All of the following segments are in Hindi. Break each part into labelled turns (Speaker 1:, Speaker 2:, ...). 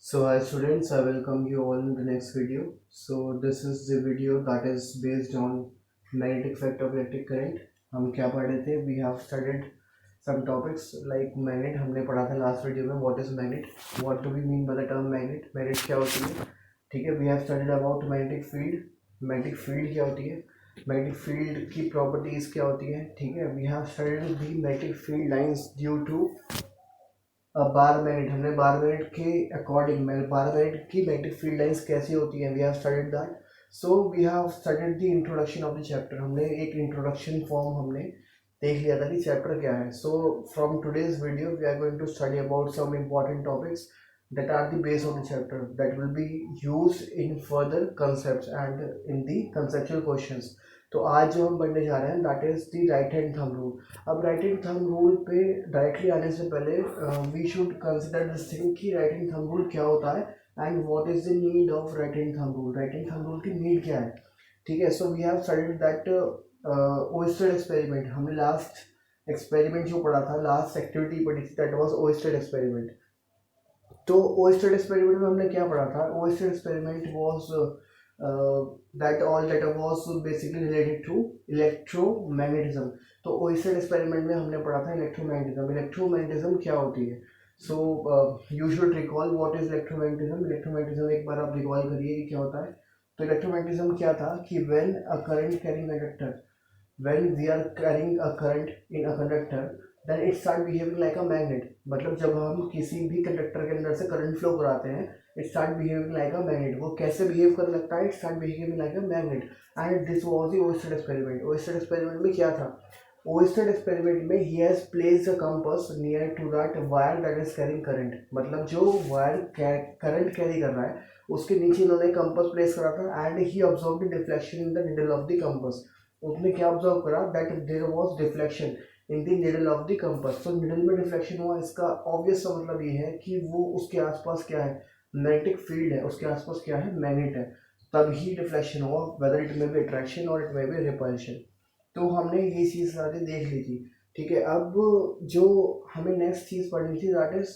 Speaker 1: So hi students, I welcome you all in the next video. So this is the video that is based on magnetic effect of electric current. हम क्या पढ़ रहे थे? We have studied some topics like magnet. हमने पढ़ा था last video में what is magnet, what do we mean by the term magnet, magnet क्या होती है, ठीक है. We have studied about magnetic field, magnetic field क्या होती है, magnetic field की properties क्या होती है, ठीक है. We have studied the magnetic field lines due to bar magnet. हमने बार मैग्नेट के अकॉर्डिंग बार मैग्नेट की मैग्नेटिक फील्ड लाइंस कैसी होती हैं. We have studied that. So we have studied the introduction of the chapter. हमने एक इंट्रोडक्शन फॉर्म हमने देख लिया था कि चैप्टर क्या है. So from today's video we are going to study about some important topics that are the base of the chapter that will be used in further concepts and in the conceptual questions. तो आज जो हम पढ़ने जा रहे हैं that is the right hand thumb rule. अब राइट हैंड थंब रूल पे डायरेक्टली आने से पहले we should consider this thing कि राइट हैंड थंब रूल क्या होता है and what is the need of right hand thumb rule. Right hand thumb rule की नीड क्या है, ठीक है. So we have studied that Oersted experiment. हमने लास्ट एक्सपेरिमेंट जो पढ़ा था, लास्ट एक्टिविटी पढ़ी थी, दैट वाज ओएस्टेड एक्सपेरिमेंट. तो ओएस्टेड एक्सपेरिमेंट में हमने क्या पढ़ा था? Oersted experiment was that all data was basically related to electromagnetism. तो ओएस्टेड एक्सपेरिमेंट में हमने पढ़ा था इलेक्ट्रोमैग्नेटिज्म. इलेक्ट्रोमैग्नेटिज्म क्या होती है? So you should recall what is electromagnetism. Electromagnetism एक बार आप रिकॉल करिए कि क्या होता है. तो इलेक्ट्रोमैग्नेटिज्म क्या था कि when a current carrying conductor, when we are carrying a current in a conductor, then it start behaving like a magnet. मतलब जब हम किसी भी कंडक्टर के अंदर से करंट फ्लो कराते हैं, it start behaving like a magnet. वो कैसे बिहेव करने लगता है? It start behaving like a magnet. And this was the Oersted experiment. Oersted experiment में क्या था? Oersted experiment में he has placed a compass near to that wire that is carrying current. मतलब जो वायर करंट कैरी कर रहा है उसके नीचे इन्होंने कंपस प्लेस करा था and he observed the deflection in the needle of the compass. उसने क्या ऑब्जर्व करा? That there was deflection in the needle of the compass. तो निडल में डिफ्लेक्शन हुआ. इसका ऑब्वियस सा मतलब ये है कि वो उसके आसपास क्या है, मैग्नेटिक फील्ड है, उसके आसपास क्या है, मैग्नेट है. तभी डिफ्लेक्शन हुआ, whether it may be attraction और इट मे बी रिपल्शन. तो हमने ये चीज़ सारी देख ली थी, ठीक है. अब जो हमें नेक्स्ट चीज़ पढ़नी थी that is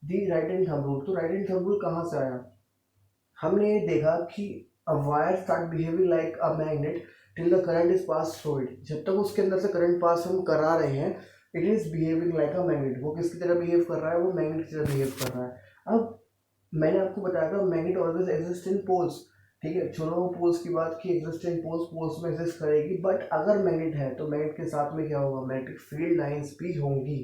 Speaker 1: the right hand thumb rule. तो राइट हैंड थंब रूल कहाँ से आया? हमने ये देखा कि a wire start behaving like a magnet till the current is pass through it. जब तक उसके अंदर से करंट पास हम करा रहे हैं, it is behaving like a magnet. वो किसकी तरह बिहेव कर रहा है? वो मैग्नेट की तरह बिहेव कर रहा है. अब मैंने आपको बताया था magnet always exist in poles, ठीक है. छोड़ो पोल्स की बात की, एग्जिस्ट इन पोल्स, पोल्स में एग्जिस्ट करेगी. बट अगर मैग्नेट है तो मैग्नेट के साथ में क्या होगा? मैग्नेटिक फील्ड लाइंस भी होंगी.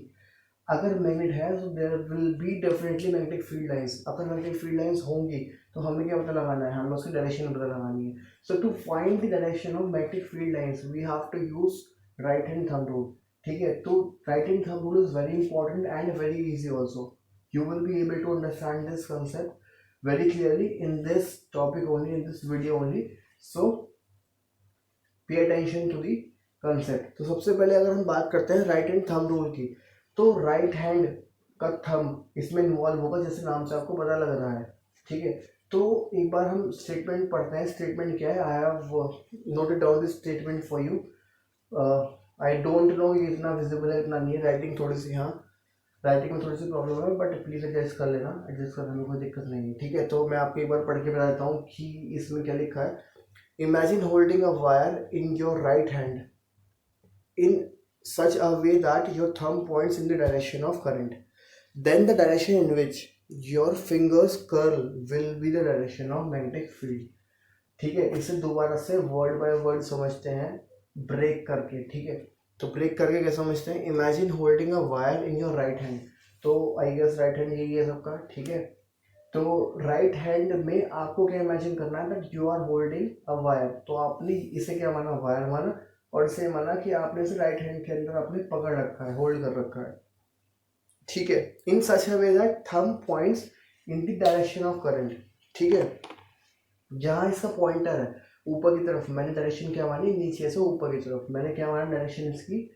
Speaker 1: अगर मैग्नेट है तो there will be definitely magnetic field lines. अगर मैग्नेटिक फील्ड लाइंस होंगी तो हमें क्या पता लगाना है? हमें उसकी डायरेक्शन पता लगानी है. So to find the direction of magnetic field lines we have to use right hand thumb rule, ठीक है. तो right hand thumb rule is very important and very easy also. You will be able to understand this concept very clearly in this topic only, in this video only. So pay attention to the concept. तो सबसे पहले अगर हम बात करते हैं राइट हैंड थंब रूल की, तो राइट हैंड का थंब इसमें इन्वॉल्व होगा, जैसे नाम से आपको पता लग रहा है, ठीक है. तो एक बार हम स्टेटमेंट पढ़ते हैं. स्टेटमेंट क्या है? I have noted down this statement for you. I don't know ये इतना विजिबल है, इतना नहीं है. राइटिंग थोड़ी सी, हाँ राइटिंग में थोड़ी सी प्रॉब्लम है, बट प्लीज़ एडजस्ट कर लेना. एडजस्ट करने में कोई दिक्कत नहीं है, ठीक है. तो मैं आपको एक बार पढ़ के बता देता हूँ कि इसमें क्या लिखा है. Imagine holding a wire in your right hand in such a way that your thumb points in the direction of current. Then the direction in which your fingers curl will be the direction of magnetic field. ठीक है. इसे दोबारा से वर्ड बाय वर्ड समझते हैं ब्रेक करके, ठीक है. तो ब्रेक करके क्या समझते हैं? Imagine holding a wire in your right hand. तो आई गेस राइट हैंड यही है सबका, ठीक है. तो राइट हैंड में आपको क्या इमेजिन करना है? That you are holding a wire. तो आपने इसे क्या माना? वायर माना. और इसे माना कि आपने इसे राइट हैंड के अंदर आपने पकड़ रखा है, होल्ड कर रखा है, ठीक है. In such a way that thumb points in the direction of current, ठीक है. जहाँ इसका पॉइंटर है ऊपर की तरफ, मैंने डायरेक्शन क्या मानी? नीचे से ऊपर की तरफ. मैंने क्या माना? डायरेक्शन इसकी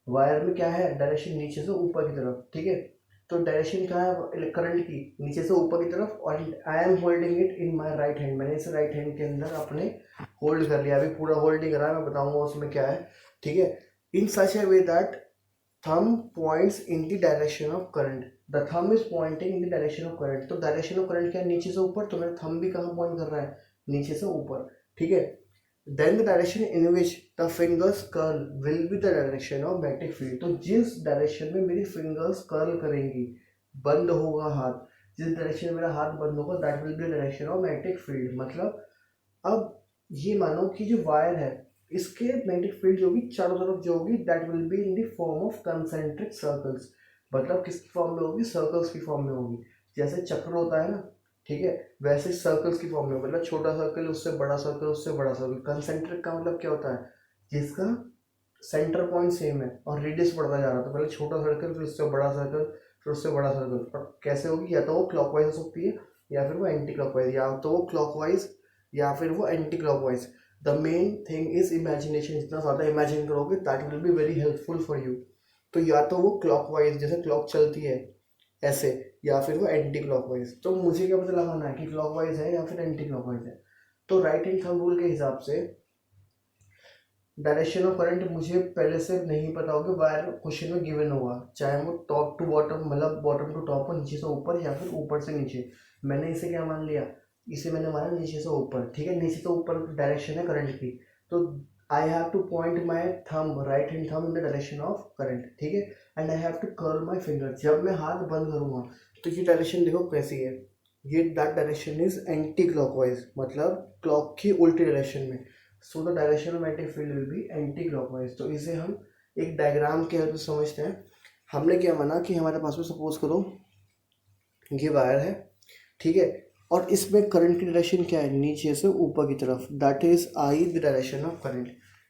Speaker 1: वायर में क्या है? डायरेक्शन नीचे से ऊपर की तरफ, ठीक है. तो डायरेक्शन क्या है करंट की? नीचे से ऊपर की तरफ. और I am holding it in my right hand. मैंने इसे राइट हैंड के अंदर अपने होल्ड कर लिया. अभी पूरा होल्ड नहीं करा है, मैं बताऊंगा उसमें क्या है, ठीक है. In such a way that thumb points in the direction of current, the thumb is pointing in the direction of current. तो डायरेक्शन ऑफ करंट क्या है, नीचे से ऊपर, तो मेरा थंब भी कहाँ पॉइंट कर रहा है, नीचे से ऊपर, ठीक है। Then the direction in which the fingers curl will be the direction of magnetic field. तो जिस डायरेक्शन में मेरी फिंगर्स कर्ल करेंगी, बंद होगा हाथ, जिस डायरेक्शन में मेरा हाथ बंद होगा, that will be direction of magnetic field. मतलब अब ये मानो कि जो वायर है, इसके मैग्नेटिक फील्ड जो होगी चारों तरफ जो होगी, that will be in the form of concentric circles. मतलब किस फॉर्म में होगी, सर्कल्स की फॉर्म में होगी। जैसे चक्र होता है ना, ठीक है, वैसे सर्कल्स की फॉर्म में, मतलब छोटा सर्कल उससे बड़ा सर्कल उससे बड़ा सर्कल। कंसेंट्रिक का मतलब क्या होता है, जिसका सेंटर पॉइंट सेम है और रेडियस बढ़ता जा रहा है। तो पहले छोटा सर्कल, फिर उससे बड़ा सर्कल, फिर उससे बड़ा सर्कल। और कैसे होगी, या तो वो क्लॉकवाइज हो सकती है या फिर वो एंटी क्लॉकवाइज, या तो वो क्लॉकवाइज या फिर वो anti clockwise. The main thing is imagination. जितना ज़्यादा इमेजिन करोगे that will be very helpful for you. तो या तो वो क्लॉकवाइज जैसे क्लॉक चलती है ऐसे, या फिर वो एंटी क्लॉकवाइज। तो मुझे क्या पता लगाना है कि क्लॉकवाइज है या फिर एंटी क्लॉकवाइज है। तो राइट हैंड थंब रूल के हिसाब से डायरेक्शन ऑफ करंट मुझे पहले से नहीं पता होगा, वायर क्वेश्चन में गिवन होगा, चाहे वो टॉप टू बॉटम, मतलब बॉटम टू टॉप हो, नीचे से ऊपर या फिर ऊपर से नीचे। मैंने इसे क्या मान लिया, इसे मैंने माना नीचे से ऊपर, ठीक है। नीचे से ऊपर डायरेक्शन है करंट की, तो I have to point my thumb, right hand thumb in the direction of current, ठीक है। And I have to curl my finger. जब मैं हाथ बंद करूँगा तो ये डायरेक्शन देखो कैसी है, ये that direction is anti clockwise, मतलब क्लॉक की उल्टी डायरेक्शन में। So the direction of magnetic field will be anti clockwise. तो इसे हम एक डायग्राम के हेल्प से समझते हैं। हमने क्या माना कि हमारे पास में सपोज करो ये वायर है, ठीक है, और इसमें करंट की डायरेक्शन क्या है, नीचे से ऊपर की तरफ, that is I the direction of current,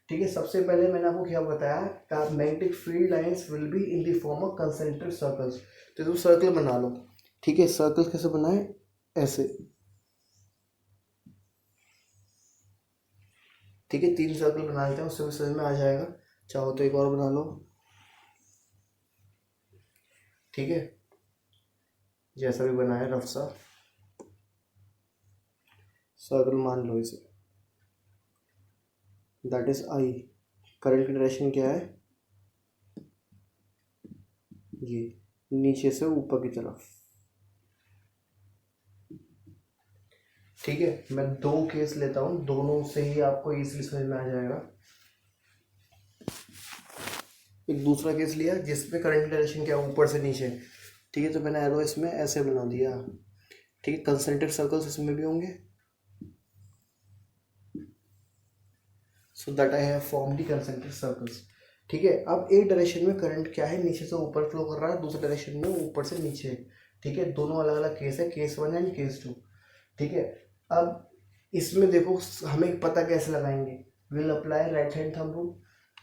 Speaker 1: ठीक है। सबसे पहले मैंने आपको क्या बताया, magnetic field lines will be in the form of concentric circles. तो तुम सर्कल बना लो, ठीक है। सर्कल कैसे बनाए, ऐसे, ठीक है। 3 सर्कल बना लेते हैं, उससे भी समझ में आ जाएगा। चाहो तो एक और बना लो, ठीक है, जैसा भी बनाया रफ सा सर्कल मान लो इसे, दैट इज आई। करंट की डायरेक्शन क्या है, ये नीचे से ऊपर की तरफ, ठीक है। मैं 2 केस लेता हूँ, दोनों से ही आपको इजीली समझ में आ जाएगा। एक दूसरा केस लिया जिसमें करंट की डायरेक्शन क्या है, ऊपर से नीचे, ठीक है। तो मैंने एरो इसमें ऐसे बना दिया, ठीक है। कंसेंट्रिक सर्कल्स इसमें भी होंगे, so that I have form the concentric circles, ठीक है। अब एक डायरेक्शन में करंट क्या है, नीचे से ऊपर फ्लो कर रहा है, दूसरे डायरेक्शन में ऊपर से नीचे, ठीक है। दोनों अलग अलग केस है, केस 1 एंड केस 2, ठीक है। अब इसमें देखो हमें पता कैसे लगाएंगे, will apply right hand thumb rule.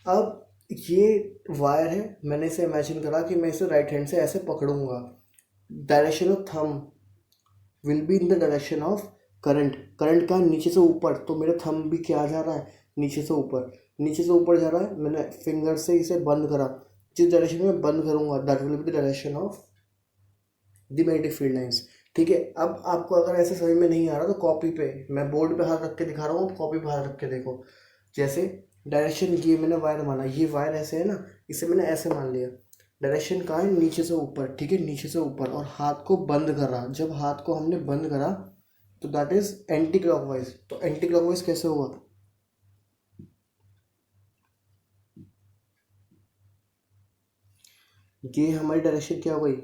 Speaker 1: अब ये वायर है, मैंने इसे इमेजिन करा कि मैं इसे राइट हैंड से ऐसे पकड़ूंगा, direction of thumb will be in the direction of current. Current का नीचे से ऊपर, तो मेरा थंब भी क्या जा रहा है, नीचे से ऊपर, नीचे से ऊपर जा रहा है। मैंने फिंगर से इसे बंद करा, जिस डायरेक्शन में बंद करूंगा that will be the direction of the magnetic field lines, ठीक है। अब आपको अगर ऐसे समझ में नहीं आ रहा तो कॉपी पे, मैं बोर्ड पे हाथ रख के दिखा रहा हूँ, कॉपी पे हाथ रख के देखो। जैसे डायरेक्शन ये मैंने वायर माना, ये वायर ऐसे है ना, इसे मैंने ऐसे मान लिया, डायरेक्शन कहाँ है, नीचे से ऊपर, ठीक है, नीचे से ऊपर, और हाथ को बंद करा। जब हाथ को हमने बंद करा तो दैट इज एंटी क्लॉकवाइज। तो एंटी क्लॉकवाइज कैसे हुआ, ये हमारी डायरेक्शन क्या हो गई,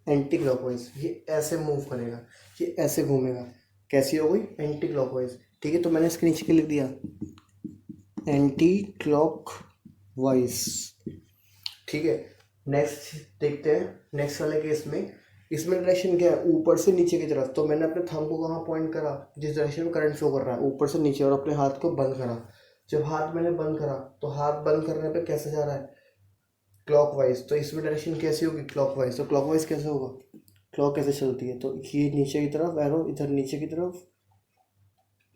Speaker 1: एंटी क्लॉकवाइज। ये ऐसे मूव करेगा, ये ऐसे घूमेगा, कैसी हो गई, एंटी क्लॉकवाइज, ठीक है। तो मैंने इसके नीचे के लिख दिया एंटी क्लॉक वाइज, ठीक है। नेक्स्ट देखते हैं, नेक्स्ट वाले केस में, इसमें डायरेक्शन क्या है, ऊपर से नीचे की तरफ। तो मैंने अपने थंब को कहाँ पॉइंट करा, जिस डायरेक्शन में करंट फ्लो कर रहा है, ऊपर से नीचे, और अपने हाथ को बंद करा। जब हाथ मैंने बंद करा तो हाथ बंद करने पे कैसे जा रहा है, क्लॉकवाइज। तो इसमें डायरेक्शन कैसी होगी, क्लॉकवाइज। तो क्लॉकवाइज कैसे होगा, क्लॉक कैसे चलती है, तो ये नीचे की तरफ एरो, इधर नीचे की तरफ,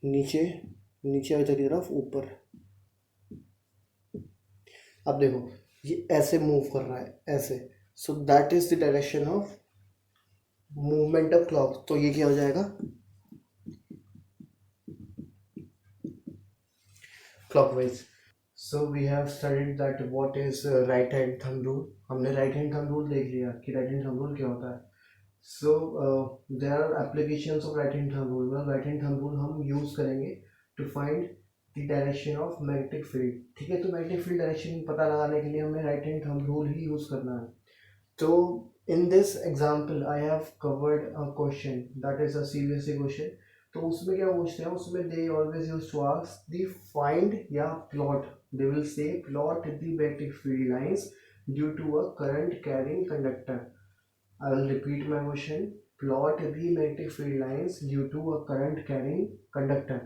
Speaker 1: नीचे, नीचे इधर की तरफ ऊपर। अब देखो ये ऐसे मूव कर रहा है, ऐसे, so that is the direction of movement of clock. तो ये क्या हो जाएगा, clockwise. So we have studied that what is right hand thumb rule. हमने right hand thumb rule देख लिया कि right hand thumb rule क्या होता है. So there are applications of right hand thumb rule. Right hand thumb rule हम use करेंगे to find the direction of magnetic field. ठीक है, तो magnetic field direction पता लगाने के लिए हमें right hand thumb rule ही use करना है. तो in this example I have covered a question that is a CBSE question. तो उसमें क्या पूछते हैं, उसमें they always used to ask the find या plot. They will say plot the magnetic field lines due to a current carrying conductor. I will repeat my question. Plot the magnetic field lines due to a current carrying conductor.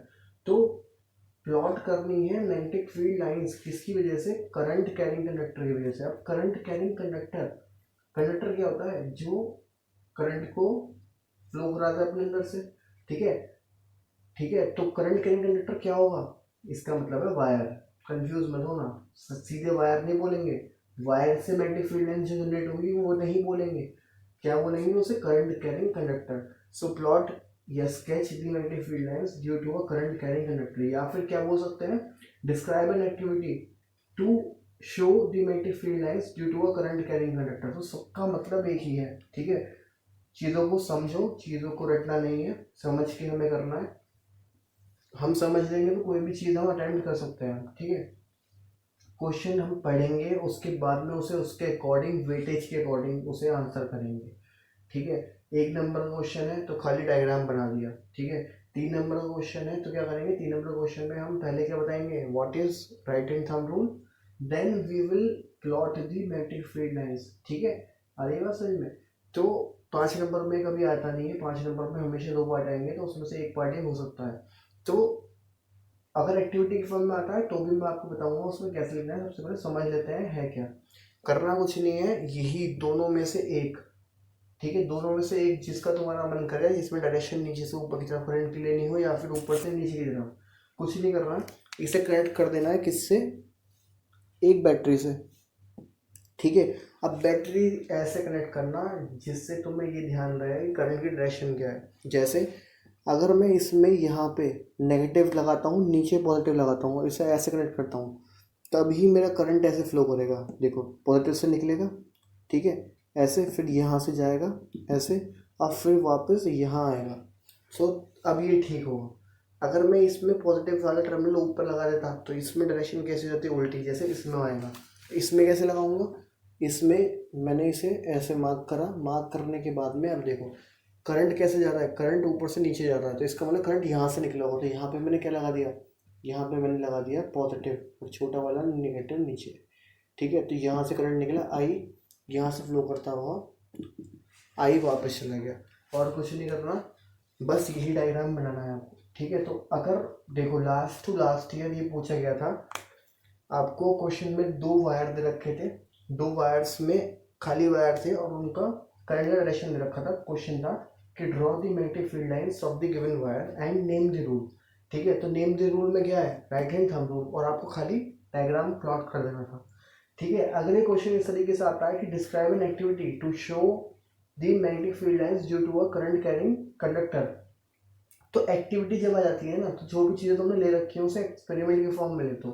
Speaker 1: तो प्लॉट करनी है मैग्नेटिक फील्ड लाइंस किसकी वजह से, करंट कैरिंग कंडक्टर की वजह से. अब करंट कैरिंग कंडक्टर, कंडक्टर क्या होता है, जो करंट को फ्लो कराता है अपने अंदर से. ठीक है, ठीक है, तो करंट कैरिंग कंडक्टर क्या होगा, इसका मतलब है वायर. कंफ्यूज मत होना, सीधे वायर नहीं बोलेंगे. वायर से मैग्नेटिक फील्ड लाइन जो जनरेट होगी वो नहीं बोलेंगे, क्या बोलेंगे उसे, current carrying conductor. So plot या sketch the magnetic field lines due to a current carrying conductor. या फिर क्या बोल सकते हैं, describe an activity to show the magnetic field lines due to a current carrying conductor. तो सबका मतलब एक ही है. ठीक है, चीज़ों को समझो, चीज़ों को रटना नहीं है, समझ के हमें करना है. हम समझ लेंगे तो कोई भी चीज़ हम अटेम्प्ट कर सकते हैं. ठीक है, क्वेश्चन हम पढ़ेंगे, उसके बाद में उसे उसके अकॉर्डिंग, वेटेज के अकॉर्डिंग उसे आंसर करेंगे. ठीक है, 1 नंबर का क्वेश्चन है तो खाली डायग्राम बना दिया. ठीक है, 3 नंबर का क्वेश्चन है तो क्या करेंगे, 3 नंबर क्वेश्चन में हम पहले क्या बताएंगे, what is right hand thumb rule, then we will plot the magnetic field lines. ठीक है, आ रही बात समझ में. तो 5 नंबर में कभी आता नहीं है, 5 नंबर में हमेशा 2 पार्ट आएंगे, तो उसमें से एक पार्ट ही हो सकता है. तो अगर एक्टिविटी के फॉर्म में आता है तो भी मैं आपको बताऊंगा उसमें कैसे लिखना है. सबसे पहले समझ लेते हैं है क्या. करना कुछ नहीं है, यही दोनों में से एक. ठीक है, दोनों में से एक जिसका तुम्हारा मन करे, जिसमें डायरेक्शन नीचे से ऊपर की तरफ करंट की लेनी हो या फिर ऊपर से नीचे की तरफ, कुछ नहीं करना. इसे कनेक्ट कर देना है किससे, एक बैटरी से. ठीक है, अब बैटरी ऐसे कनेक्ट करना जिससे तुम्हें ये ध्यान रहे करंट की डायरेक्शन क्या है. जैसे अगर मैं इसमें यहाँ पे नेगेटिव लगाता हूँ, नीचे पॉजिटिव लगाता हूँ, इसे ऐसे कनेक्ट करता हूँ, तभी मेरा करंट ऐसे फ्लो करेगा. देखो पॉजिटिव से निकलेगा, ठीक है, ऐसे, फिर यहाँ से जाएगा ऐसे, अब फिर वापस यहाँ आएगा. सो अब ये ठीक होगा. अगर मैं इसमें पॉजिटिव वाला टर्मिनल ऊपर लगा देता तो इसमें डायरेक्शन कैसे होती है, उल्टी, जैसे इसमें आएगा. इसमें कैसे लगाऊंगा, इसमें मैंने इसे ऐसे मार्क करा, मार्क करने के बाद में अब देखो करंट कैसे जा रहा है, करंट ऊपर से नीचे जा रहा है, तो इसका मतलब करंट यहाँ से निकला होगा. तो यहाँ पे मैंने क्या लगा दिया, यहाँ पे मैंने लगा दिया पॉजिटिव और छोटा वाला नेगेटिव नीचे. ठीक है, तो यहाँ से करंट निकला आई, यहाँ से फ्लो करता हुआ आई वापस चला गया. और कुछ नहीं करना, बस यही डायग्राम बनाना है आपको. ठीक है, तो अगर देखो लास्ट टू लास्ट ईयर ये पूछा गया था आपको, क्वेश्चन में 2 वायर दे रखे थे, 2 वायर्स में खाली वायर थे और उनका करंट का डायरेक्शन दे रखा था. क्वेश्चन था कि draw the magnetic field lines of the given wire and name the rule. ठीक है, तो नेम द रूल में क्या है, राइट हैंड थंब रूल, और आपको खाली डायग्राम प्लॉट कर देना था. ठीक है, अगले क्वेश्चन इस तरीके से आता है कि describe an activity to show the magnetic field lines due to a current carrying conductor. तो एक्टिविटी जब आ जाती है ना, तो जो भी चीज़ें तुमने ले रखी है उसे एक्सपेरिमेंट के फॉर्म में ले दो.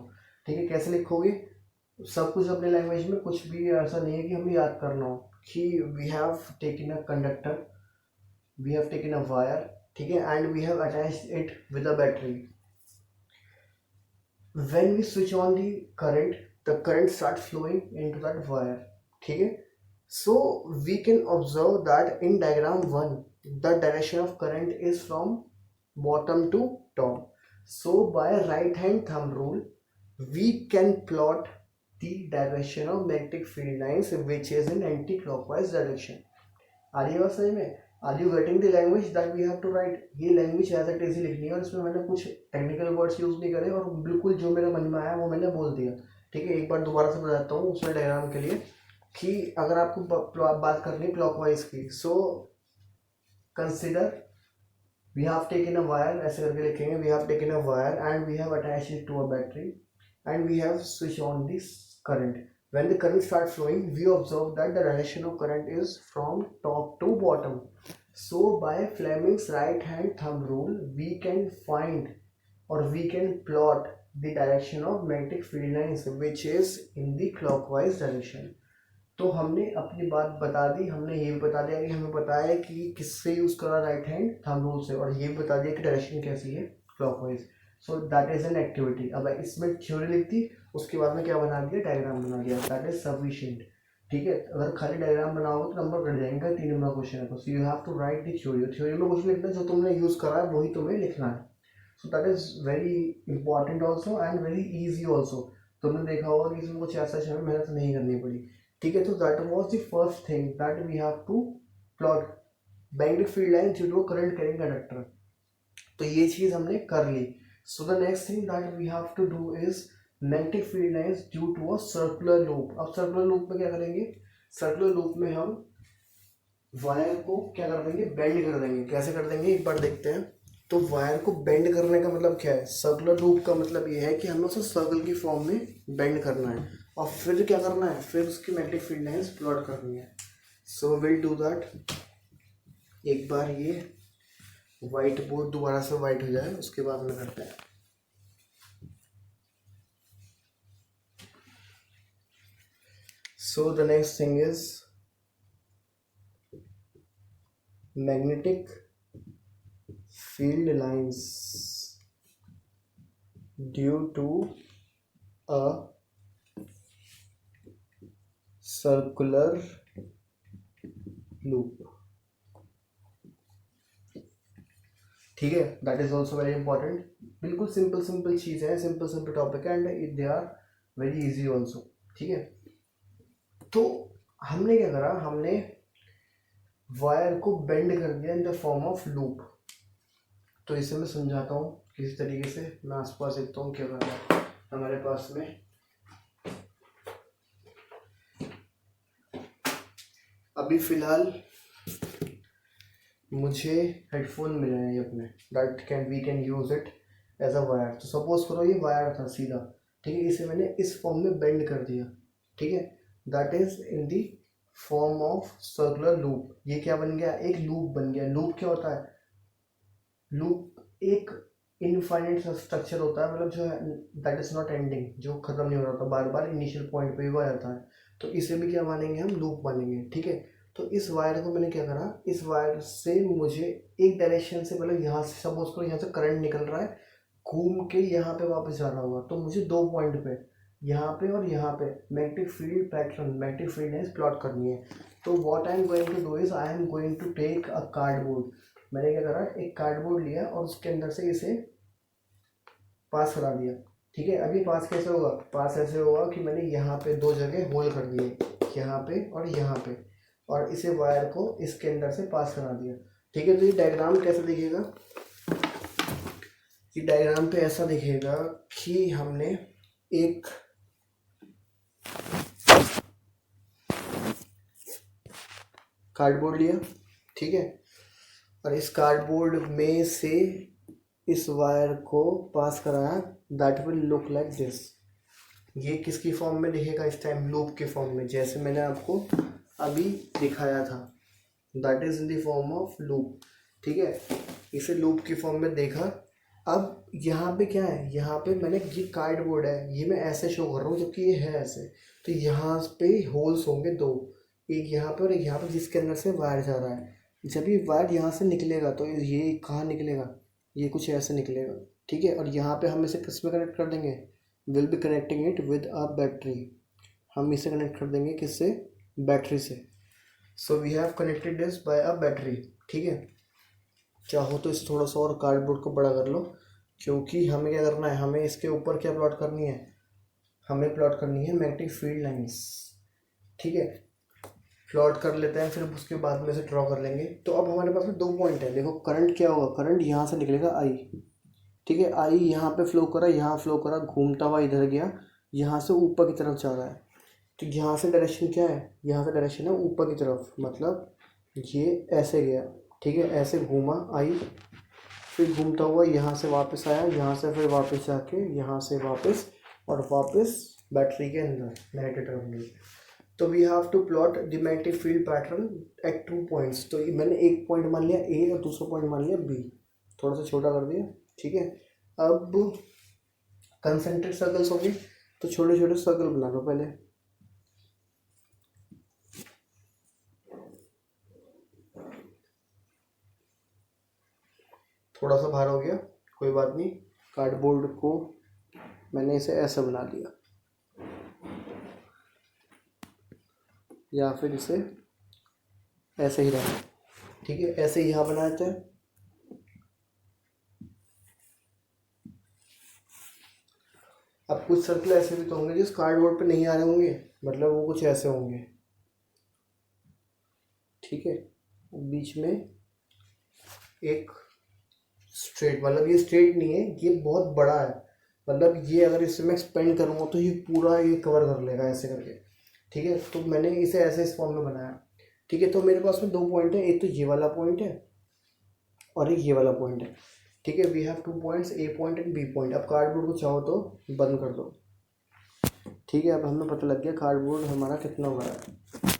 Speaker 1: ठीक है, कैसे लिखोगे, सब कुछ अपने लैंग्वेज में, कुछ भी ऐसा नहीं है कि हमें याद करना हो कि we have taken a conductor, we have taken a wire, ठीक है, and we have attached it with a battery. When we switch on the current starts flowing into that wire. ठीक है, so we can observe that in diagram 1 the direction of current is from bottom to top. So by right hand thumb rule we can plot the direction of magnetic field lines which is in anti-clockwise direction. आ रही है बात समझ में, are you getting the language that we have to write. ये लैंग्वेज एज इट इज ही लिखनी है और इसमें मैंने कुछ टेक्निकल वर्ड्स यूज़ नहीं करे और बिल्कुल जो मेरे मन में आया वो मैंने बोल दिया. ठीक है, एक बार दोबारा से बताता हूँ उसमें डायग्राम के लिए कि अगर आपको बात करनी है क्लॉकवाइज की, so consider we have taken a wire, ऐसे करके लिखेंगे, we have taken a wire and we have attached it to a battery and we have switch on this current. When the current starts flowing, we observe that the direction of current is from top to bottom. So by Fleming's right hand thumb rule, we can find or we can plot the direction of magnetic field lines which is in the clockwise direction. तो हमने अपनी बात बता दी, हमने ये भी बता दिया कि हमें पता है कि किससे यूज़ करा राइट हैंड थंब रूल से, और ये भी बता दिया कि डायरेक्शन कैसी है clockwise. So that is an activity. अब इसमें थ्योरी लिख दी, उसके बाद में क्या बना दिया, डायग्राम बना दिया, दैट इज सफिशिएंट। ठीक है, अगर खाली डायग्राम बनाओगे तो नंबर कट जाएंगे, 3 नंबर क्वेश्चन है तो। So you have to write the theory. Theory में कुछ लिखना, जो तुमने यूज़ करा है वही तुम्हें लिखना है। So that is very important also and very easy also. तुमने देखा होगा कि इसमें कुछ ऐसा हमें मेहनत नहीं करनी पड़ी। ठीक है, तो that was the first thing that we have to plot magnetic field line due to current carrying conductor. तो ये चीज़ हमने कर ली। So the next thing that we have to do is magnetic field lines due to a circular loop. अब सर्कुलर लूप में क्या करेंगे, सर्कुलर लूप में हम वायर को क्या कर देंगे, बेंड कर देंगे। कैसे कर देंगे एक बार देखते हैं। तो वायर को बेंड करने का मतलब क्या है, सर्कुलर लूप का मतलब ये है कि हमें उसे सर्कल की फॉर्म में बेंड करना है, और फिर क्या करना है, फिर उसकी मैग्नेटिक फील्ड लाइंस प्लॉट करनी है। So will do that. एक बार ये वाइट बोर्ड दोबारा से वाइट हो जाए उसके बाद में करते हैं। So the next thing is magnetic field lines due to a circular loop। ठीक है, that is also very important. बिल्कुल सिंपल सिंपल चीज़ है, सिंपल सिंपल टॉपिक है, and they are very easy also. ठीक है, तो हमने क्या करा, हमने वायर को बेंड कर दिया इन द फॉर्म ऑफ लूप। तो इसे मैं समझाता हूँ किसी तरीके से। मैं आसपास देखता हूँ क्या कर रहा है हमारे पास में। अभी फिलहाल मुझे हेडफोन मिले हैं ये अपने, that we can use it as a wire. तो सपोज करो ये वायर था सीधा, ठीक है, इसे मैंने इस फॉर्म में बेंड कर दिया। ठीक है, that is in the form of circular loop. ये क्या बन गया, एक लूप बन गया। लूप क्या होता है, लूप एक इनफाइनाइट स्ट्रक्चर होता है, मतलब जो है दैट इज नॉट एंडिंग, जो खत्म नहीं हो रहा था, बार बार इनिशियल पॉइंट पे ही वो जाता है। तो इसे भी क्या मानेंगे हम, लूप मानेंगे। ठीक है, तो इस वायर को मैंने क्या करा, इस वायर से मुझे एक डायरेक्शन से, मतलब यहाँ से सपोज करो यहाँ से करंट निकल रहा है, घूम के यहाँ पे वापस जाना होगा। तो मुझे 2 पॉइंट पे, यहाँ पे और यहाँ पे magnetic field pattern, magnetic field lines plot करनी है। तो what I am going to do is I am going to take a cardboard. मैंने क्या करा, एक कार्डबोर्ड लिया और उसके अंदर से इसे पास करा दिया। ठीक है, अभी पास कैसे होगा, पास ऐसे होगा कि मैंने यहाँ पे 2 जगह होल कर दिए, यहाँ पे और यहाँ पे, और इसे वायर को इसके अंदर से पास करा दिया। ठीक है, तो ये डायग्राम कैसे दिखेगा, ये डायग्राम पे ऐसा दिखेगा कि हमने एक कार्डबोर्ड लिया, ठीक है, और इस कार्डबोर्ड में से इस वायर को पास कराया, that will look like this. ये किसकी फॉर्म में दिखेगा इस टाइम, लूप के फॉर्म में, जैसे मैंने आपको अभी दिखाया था, that is in the form of loop. ठीक है, इसे लूप की फॉर्म में देखा। अब यहाँ पे क्या है, यहाँ पे मैंने ये कार्डबोर्ड है, ये मैं ऐसे शो कर रहा हूँ जबकि ये है ऐसे। तो यहाँ पे होल्स होंगे 2, एक यहाँ पे और एक यहाँ पे, जिसके अंदर से वायर जा रहा है। जब ये वायर यहाँ से निकलेगा तो ये कहाँ निकलेगा, ये कुछ ऐसे निकलेगा। ठीक है, और यहाँ पे हम इसे किस में कनेक्ट कर देंगे, will be connecting it with a battery. हम इसे कनेक्ट कर देंगे किससे, बैटरी से। So we have connected this by a battery. ठीक है, चाहो तो इस थोड़ा सा और कार्डबोर्ड को बड़ा कर लो, क्योंकि हमें क्या करना है, हमें इसके ऊपर क्या प्लॉट करनी है, हमें प्लॉट करनी है मैग्नेटिक फील्ड लाइंस। ठीक है, प्लॉट कर लेते हैं, फिर उसके बाद में से ड्रॉ कर लेंगे। तो अब हमारे पास में 2 पॉइंट है। देखो करंट क्या होगा, करंट यहाँ से निकलेगा आई। ठीक है, आई यहाँ पे फ्लो करा, यहाँ फ्लो करा, घूमता हुआ इधर गया, यहाँ से ऊपर की तरफ जा रहा है। तो यहाँ से डायरेक्शन क्या है, यहाँ से डायरेक्शन है ऊपर की तरफ, मतलब ये ऐसे गया। ठीक है, ऐसे घूमा आई, फिर घूमता हुआ यहाँ से वापस आया, यहाँ से फिर वापस जाके यहाँ से वापस, और वापस बैटरी के अंदर नेगेटिव टर्मिनल। तो we have to plot the magnetic field pattern at 2 points. तो मैंने एक पॉइंट मान लिया ए और दूसरा पॉइंट मान लिया बी, थोड़ा सा छोटा कर दिया। ठीक है, अब कंसेंट्रिक सर्कल्स होंगे तो छोटे छोटे सर्कल बना लो पहले। थोड़ा सा बाहर हो गया, कोई बात नहीं। कार्डबोर्ड को मैंने इसे ऐसा बना दिया, या फिर इसे ऐसे ही रहना, ठीक है। ऐसे ही यहाँ बनाते हैं। अब कुछ सर्कल ऐसे भी तो होंगे जिस कार्डबोर्ड पे नहीं आ रहे होंगे, मतलब वो कुछ ऐसे होंगे, ठीक है। बीच में एक स्ट्रेट, मतलब ये स्ट्रेट नहीं है, ये बहुत बड़ा है, मतलब ये अगर इसे मैं एक्सपेंड करूँगा तो ये पूरा ये कवर कर लेगा ऐसे करके, ठीक है। तो मैंने इसे ऐसे इस फॉर्म में बनाया, ठीक है। तो मेरे पास में 2 पॉइंट है, एक तो ये वाला पॉइंट है और एक ये वाला पॉइंट है, ठीक है। We have 2 points, A point and B point. अब कार्डबोर्ड को चाहो तो बंद कर दो, ठीक है। अब हमें पता लग गया कार्डबोर्ड हमारा कितना बड़ा है।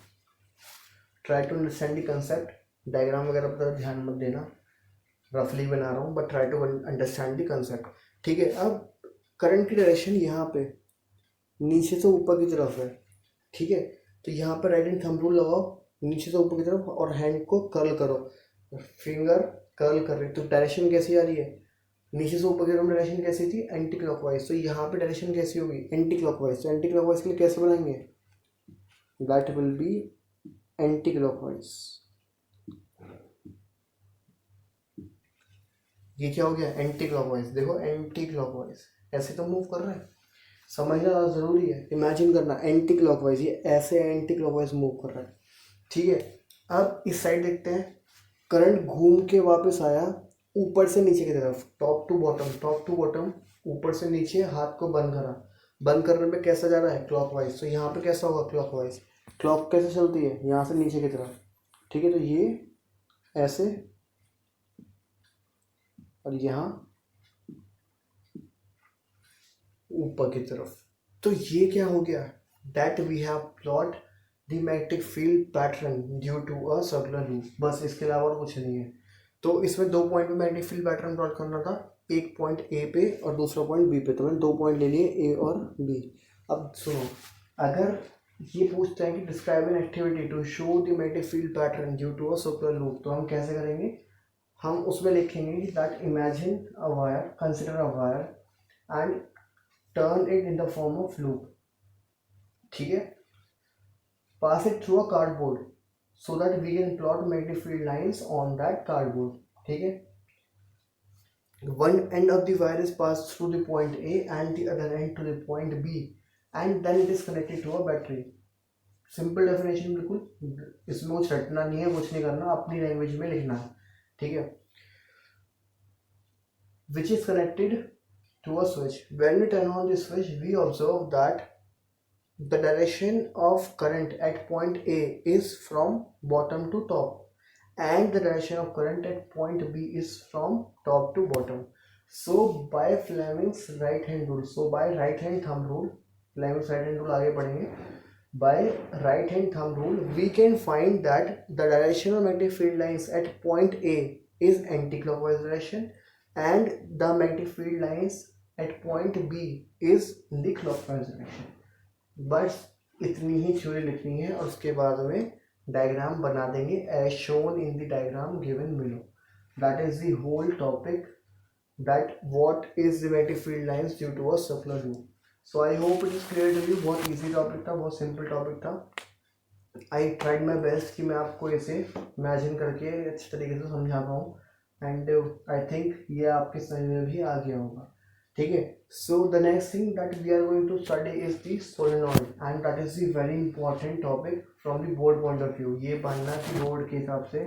Speaker 1: Try to understand the concept. Diagram वगैरह पर ध्यान मत देना, रफली बना रहा हूँ, but try to understand the concept, ठीक है। अब करंट की डायरेक्शन यहाँ पे नीचे से ऊपर की तरफ है, ठीक है। तो यहाँ पर राइट हैंड थंब रूल लगाओ, नीचे से ऊपर की तरफ, और हैंड को कर्ल करो, फिंगर कर्ल कर रही। तो डायरेक्शन कैसी आ रही है, नीचे से ऊपर की तरफ डायरेक्शन कैसी थी, एंटी क्लॉकवाइज। तो यहाँ पे डायरेक्शन कैसी होगी, एंटी क्लॉकवाइज। तो एंटी क्लॉकवाइज के लिए कैसे बनाएंगे, that will be anti clockwise. ये क्या हो गया, एंटी क्लॉकवाइज। देखो एंटी क्लॉकवाइज ऐसे तो मूव कर रहा है, समझना ज़रूरी है, इमेजिन करना एंटी क्लॉकवाइज, ये ऐसे एंटी क्लॉकवाइज मूव कर रहा है, ठीक है। अब इस साइड देखते हैं, करंट घूम के वापस आया ऊपर से नीचे की तरफ, top to bottom, top to bottom, ऊपर से नीचे, हाथ को बंद करा। बंद करने पे कैसा जा रहा है, क्लॉकवाइज। तो यहाँ पे कैसा होगा, क्लॉकवाइज। क्लॉक कैसे चलती है, यहाँ से नीचे की तरफ, ठीक है। तो ये ऐसे, और यहाँ ऊपर की तरफ। तो ये क्या हो गया, that we have plot the magnetic field pattern due to a circular loop. बस इसके अलावा और कुछ नहीं है। तो इसमें 2 पॉइंट पे मैग्नेटिक फील्ड पैटर्न प्लॉट करना था, एक पॉइंट ए पे और दूसरा पॉइंट बी पे। तो मैंने 2 पॉइंट ले लिए, ए और बी। अब सुनो, अगर ये पूछते हैं कि describe an activity to show the magnetic field pattern due to a circular loop, तो हम कैसे करेंगे, हम उसमें लिखेंगे कि that imagine a wire, consider a wire and turn it in the form of loop, ठीक है। Pass it through a cardboard so that we can plot magnetic field lines on that cardboard, ठीक है। One end of the wire is passed through the point A and the other end to the point B and then it is connected to a battery. Simple definition, बिल्कुल इसमें कुछ रटना नहीं है, कुछ नहीं करना, अपनी लैंग्वेज में लिखना है, ठीक है। Which is connected to a switch. When we turn on the switch, we observe that the direction of current at point A is from bottom to top and the direction of current at point B is from top to bottom. So by Fleming's right hand rule, so by right hand thumb rule, Fleming's right hand rule आगे पढ़ेंगे, by right hand thumb rule we can find that the direction of magnetic field lines at point A is anti-clockwise direction and the magnetic field lines at point B is in the clockwise direction. बस इतनी ही थ्योरी लिखनी है और उसके बाद में डायग्राम बना देंगे as shown in the diagram given below. That is the whole topic, that what is the magnetic field lines due to a circular loop. So I hope it is clear to you. बहुत इजी टॉपिक था, बहुत सिंपल टॉपिक था। आई ट्राइड माई बेस्ट कि मैं आपको इसे इमेजिन करके अच्छे तरीके से समझा पाऊँ एंड आई थिंक ये आपके समझ में भी आ गया होगा, ठीक है। So the next thing that we are going to study is the solenoid and that is the very important topic from the board point of view. ये पढ़ना कि बोर्ड के हिसाब से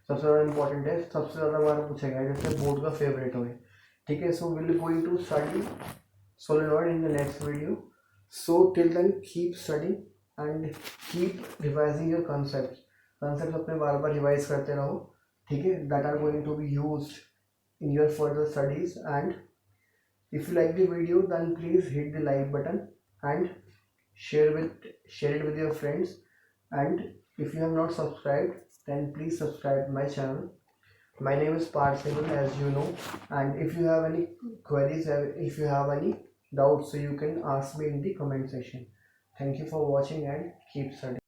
Speaker 1: सबसे ज़्यादा इंपॉर्टेंट है, सबसे ज़्यादा बार पूछा गया है, जैसे बोर्ड का फेवरेट हो, ठीक है। So will going to study solenoid in the next video. So till then keep study and keep revising your concept अपने बार बार रिवाइज करते रहो, ठीक है। That are going to be used in your further studies. And if you like the video, then please hit the like button and share it with your friends. And if you have not subscribed, then please subscribe my channel. My name is Parth Singhal, as you know. And if you have any queries, if you have any doubts, so you can ask me in the comment section. Thank you for watching and keep studying.